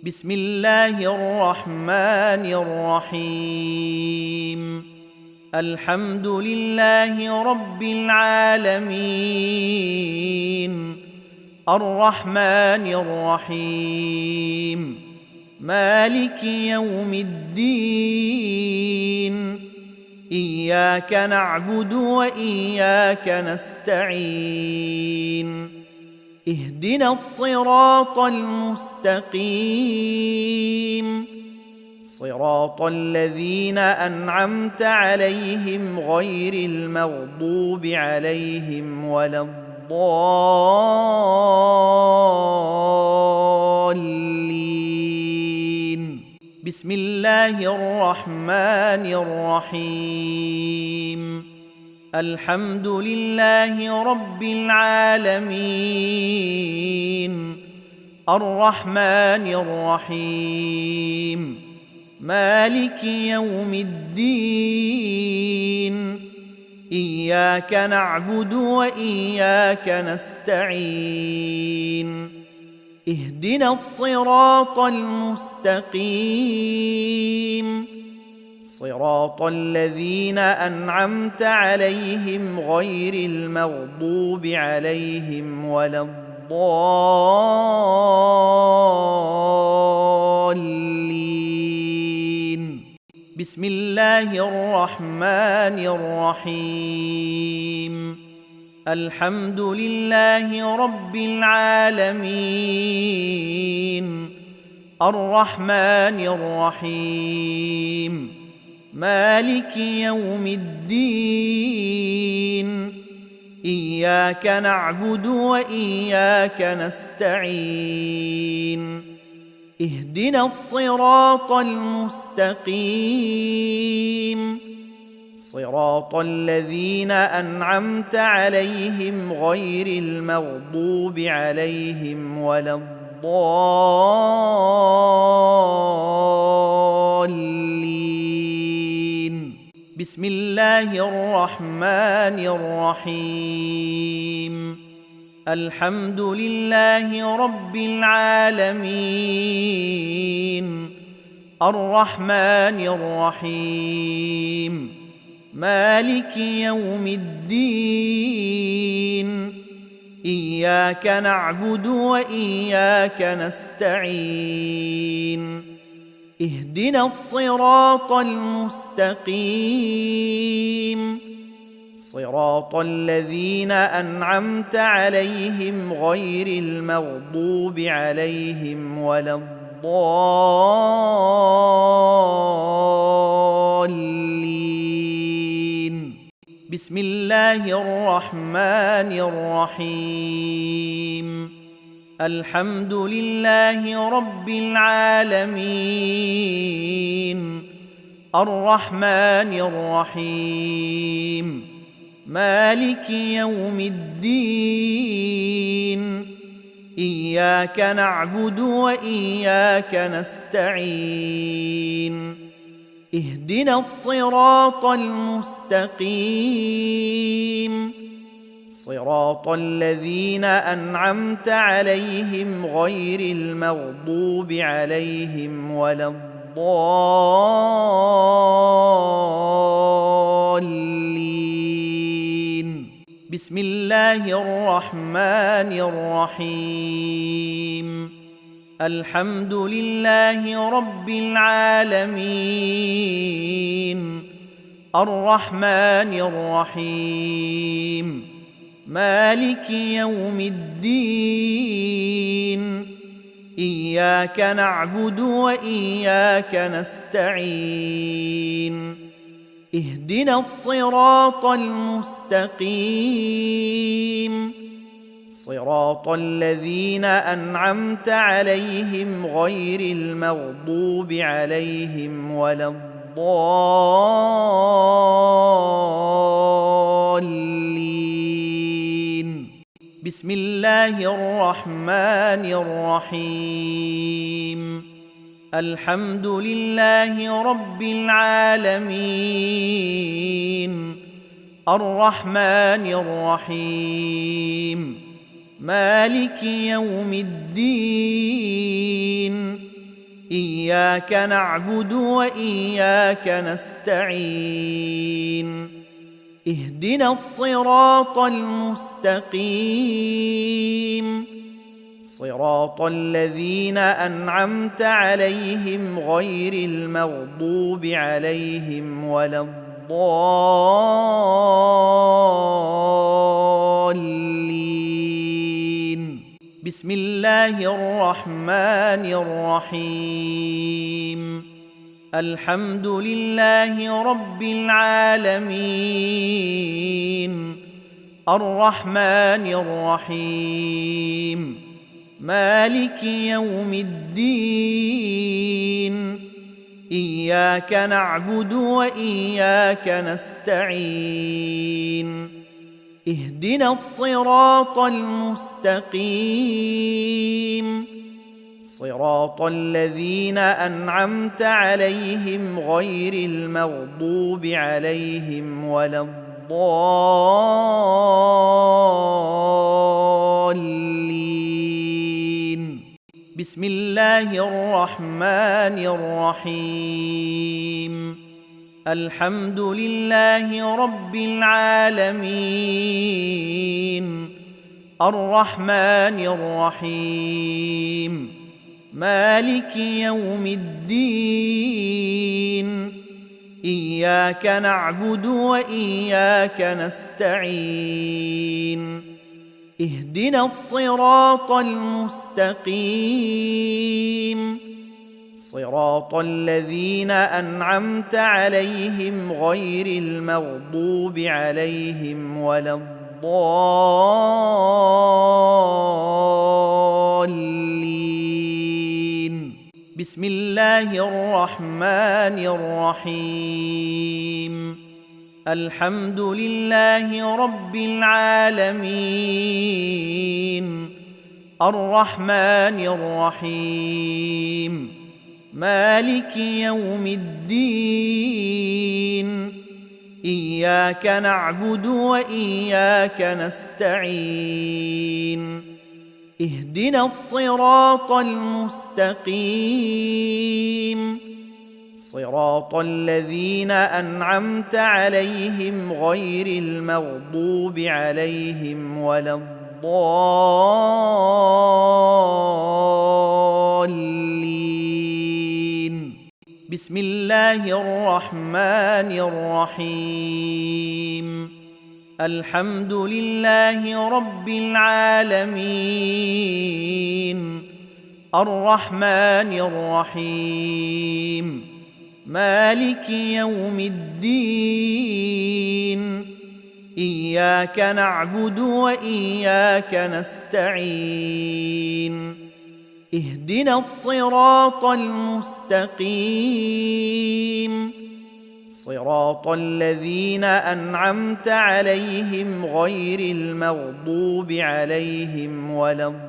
بسم الله الرحمن الرحيم. الحمد لله رب العالمين، الرحمن الرحيم، مالك يوم الدين. إياك نعبد وإياك نستعين. اهدنا الصراط المستقيم، صراط الذين أنعمت عليهم غير المغضوب عليهم ولا الضالين. بسم الله الرحمن الرحيم. الحمد لله رب العالمين، الرحمن الرحيم، مالك يوم الدين. إياك نعبد وإياك نستعين. اهدنا الصراط المستقيم، صراط الذين أنعمت عليهم غير المغضوب عليهم ولا الضالين. بسم الله الرحمن الرحيم. الحمد لله رب العالمين، الرحمن الرحيم، مالك يوم الدين. إياك نعبد وإياك نستعين. اهدنا الصراط المستقيم، صراط الذين أنعمت عليهم غير المغضوب عليهم ولا الضالين. بسم الله الرحمن الرحيم. الحمد لله رب العالمين، الرحمن الرحيم، مالك يوم الدين. إياك نعبد وإياك نستعين. اهدنا الصراط المستقيم، صراط الذين أنعمت عليهم غير المغضوب عليهم ولا الضالين. بسم الله الرحمن الرحيم. الحمد لله رب العالمين، الرحمن الرحيم، مالك يوم الدين. إياك نعبد وإياك نستعين. اهدنا الصراط المستقيم، صراط الذين أنعمت عليهم غير المغضوب عليهم ولا الضالين. بسم الله الرحمن الرحيم. الحمد لله رب العالمين، الرحمن الرحيم، مالك يوم الدين. إياك نعبد وإياك نستعين. اهدنا الصراط المستقيم، صراط الذين أنعمت عليهم غير المغضوب عليهم ولا الضالين. بسم الله الرحمن الرحيم. الحمد لله رب العالمين، الرحمن الرحيم، مالك يوم الدين. إياك نعبد وإياك نستعين اهدنا الصراط المستقيم صراط الذين أنعمت عليهم غير المغضوب عليهم ولا الضالين بسم الله الرحمن الرحيم الحمد لله رب العالمين الرحمن الرحيم مالك يوم الدين إياك نعبد وإياك نستعين اهدنا الصراط المستقيم صراط الذين أنعمت عليهم غير المغضوب عليهم ولا الضالين بسم الله الرحمن الرحيم الحمد لله رب العالمين الرحمن الرحيم مالك يوم الدين إياك نعبد وإياك نستعين اهدنا الصراط المستقيم صراط الذين أنعمت عليهم غير المغضوب عليهم ولا الضالين بسم الله الرحمن الرحيم الحمد لله رب العالمين الرحمن الرحيم مالك يوم الدين إياك نعبد وإياك نستعين اهدنا الصراط المستقيم صراط الذين أنعمت عليهم غير المغضوب عليهم ولا الضالين بسم الله الرحمن الرحيم الحمد لله رب العالمين الرحمن الرحيم مالك يوم الدين إياك نعبد وإياك نستعين اهدنا الصراط المستقيم صراط الذين أنعمت عليهم غير المغضوب عليهم ولا الضالين